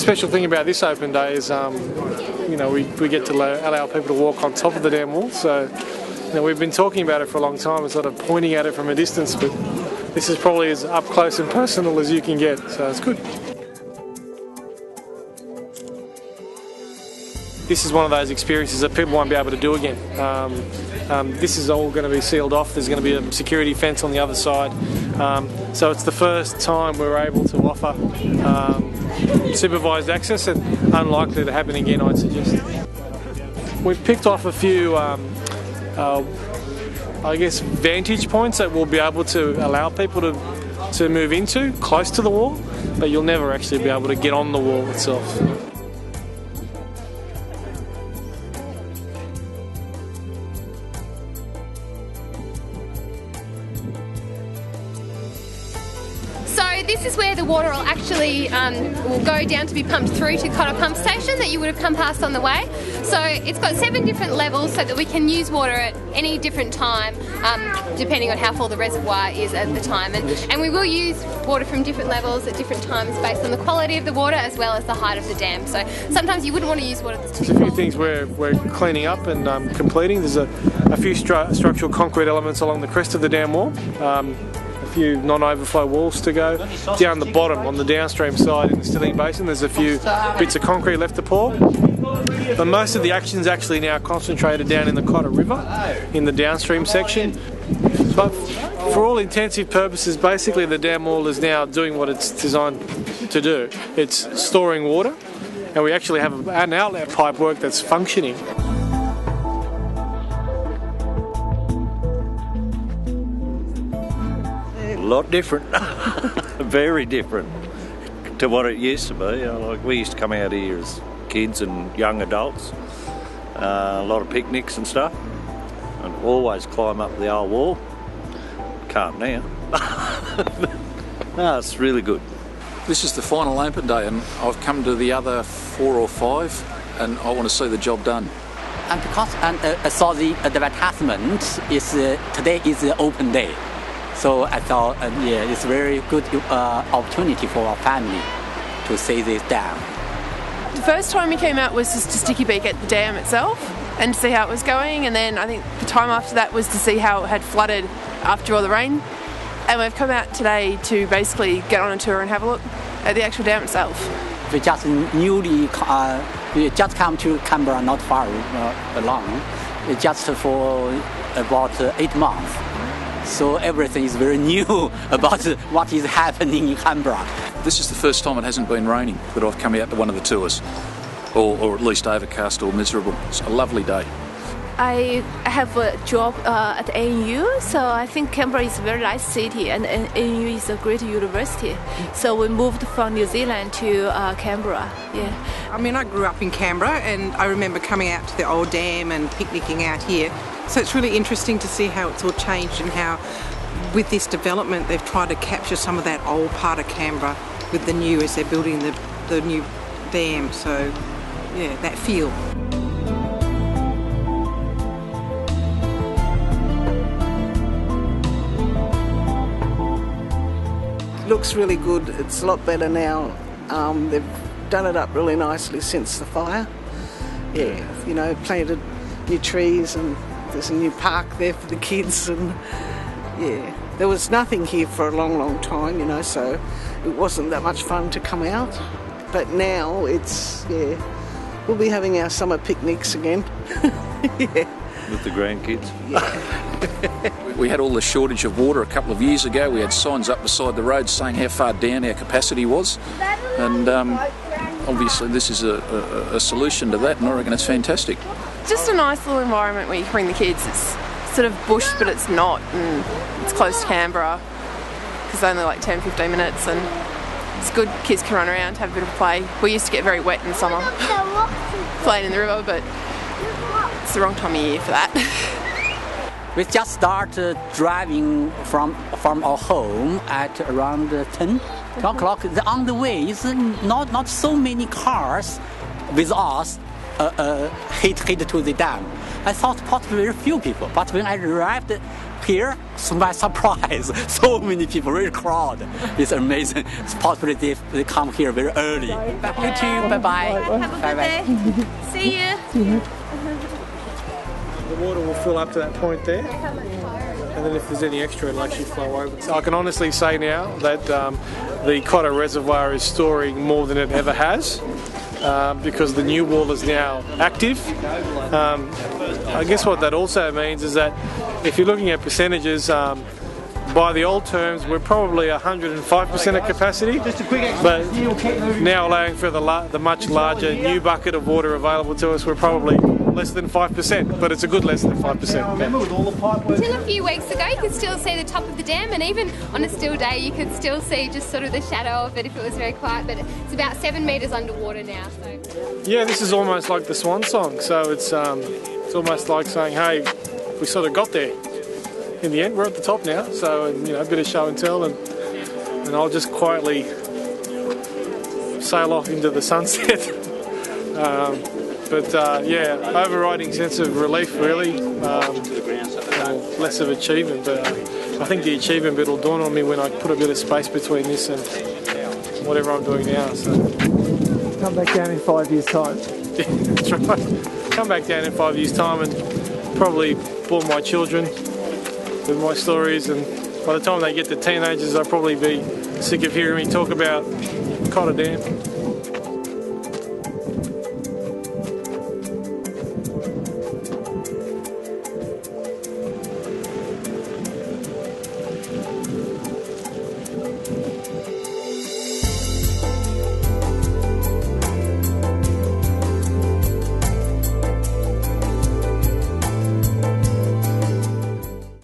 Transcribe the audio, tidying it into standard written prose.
special thing about this open day is, you know, we get to allow people to walk on top of the dam wall. So, you know, we've been talking about it for a long time and sort of pointing at it from a distance, but this is probably as up close and personal as you can get, so it's good. This is one of those experiences that people won't be able to do again. This is all going to be sealed off. There's going to be a security fence on the other side. So it's the first time we're able to offer supervised access, and unlikely to happen again, I'd suggest. We've picked off a few, I guess, vantage points that we'll be able to allow people to move into, close to the wall, but you'll never actually be able to get on the wall itself. So this is where the water will actually will go down to be pumped through to Cotter Pump Station that you would have come past on the way. So it's got 7 different levels so that we can use water at any different time, depending on how full the reservoir is at the time. And we will use water from different levels at different times based on the quality of the water as well as the height of the dam. So sometimes you wouldn't want to use water that's too cold. There's a few things we're cleaning up and completing. There's a few structural concrete elements along the crest of the dam wall. A few non-overflow walls to go. Down the bottom on the downstream side in the Stilling Basin there's a few bits of concrete left to pour. But most of the action's actually now concentrated down in the Cotter River in the downstream section. But for all intensive purposes, basically the dam wall is now doing what it's designed to do. It's storing water, and we actually have an outlet pipe work that's functioning. A lot different, very different to what it used to be. Like we used to come out here as kids and young adults, a lot of picnics and stuff, and always climb up the old wall. Can't now. No, it's really good. This is the final open day, and I've come to the other 4 or 5, and I want to see the job done. And because I saw the advertisement, today is the open day. So I thought, yeah, it's a very good opportunity for our family to see this dam. The first time we came out was just to sticky beak at the dam itself and to see how it was going, and then I think the time after that was to see how it had flooded after all the rain. And we've come out today to basically get on a tour and have a look at the actual dam itself. We just we just come to Canberra not far along, just for about 8 months. So everything is very new about what is happening in Canberra. This is the first time it hasn't been raining that I've come out to one of the tours, or at least overcast or miserable. It's a lovely day. I have a job at ANU, so I think Canberra is a very nice city, and ANU is a great university. So we moved from New Zealand to Canberra. Yeah. I mean, I grew up in Canberra, and I remember coming out to the old dam and picnicking out here. So it's really interesting to see how it's all changed and how, with this development, they've tried to capture some of that old part of Canberra with the new as they're building the new dam. So, yeah, that feel. Looks really good. It's a lot better now. They've done it up really nicely since the fire. Yeah, you know, planted new trees, and there's a new park there for the kids, and yeah, there was nothing here for a long, long time, you know, so it wasn't that much fun to come out. But now it's, yeah, we'll be having our summer picnics again. Yeah. With the grandkids. Yeah. We had all the shortage of water a couple of years ago. We had signs up beside the road saying how far down our capacity was, and obviously this is a solution to that, and I reckon it's fantastic. Just a nice little environment where you can bring the kids. It's sort of bush, but it's not, and it's close to Canberra because it's only like 10-15 minutes, and it's good. Kids can run around, have a bit of play. We used to get very wet in summer playing in the river, but it's the wrong time of year for that. We just started driving from our home at around 10 o'clock. On the way, is not so many cars with us hit to the dam. I thought possibly very few people, but when I arrived here, to my surprise, so many people, very crowd. It's amazing. It's possibly they come here very early. You too. Bye bye. Have a good day. See you. The water will fill up to that point there, and then if there's any extra, it'll actually flow over. So I can honestly say now that the Cotter Reservoir is storing more than it ever has. Because the new wall is now active. I guess what that also means is that if you're looking at percentages, by the old terms we're probably 105% of capacity, but now allowing for the much larger new bucket of water available to us, we're probably less than 5%, but it's a good less than 5%. Until a few weeks ago you could still see the top of the dam, and even on a still day you could still see just sort of the shadow of it if it was very quiet, but it's about 7 metres underwater now. So. Yeah, this is almost like the swan song, so it's almost like saying, hey, we sort of got there. In the end, we're at the top now, so you know, a bit of show and tell, and I'll just quietly sail off into the sunset. Yeah, overriding sense of relief really, less of achievement, but I think the achievement bit will dawn on me when I put a bit of space between this and whatever I'm doing now. So come back down in 5 years' time. Yeah, that's right. Come back down in 5 years' time and probably bore my children with my stories, and by the time they get to teenagers, I'll probably be sick of hearing me talk about Cotter Dam.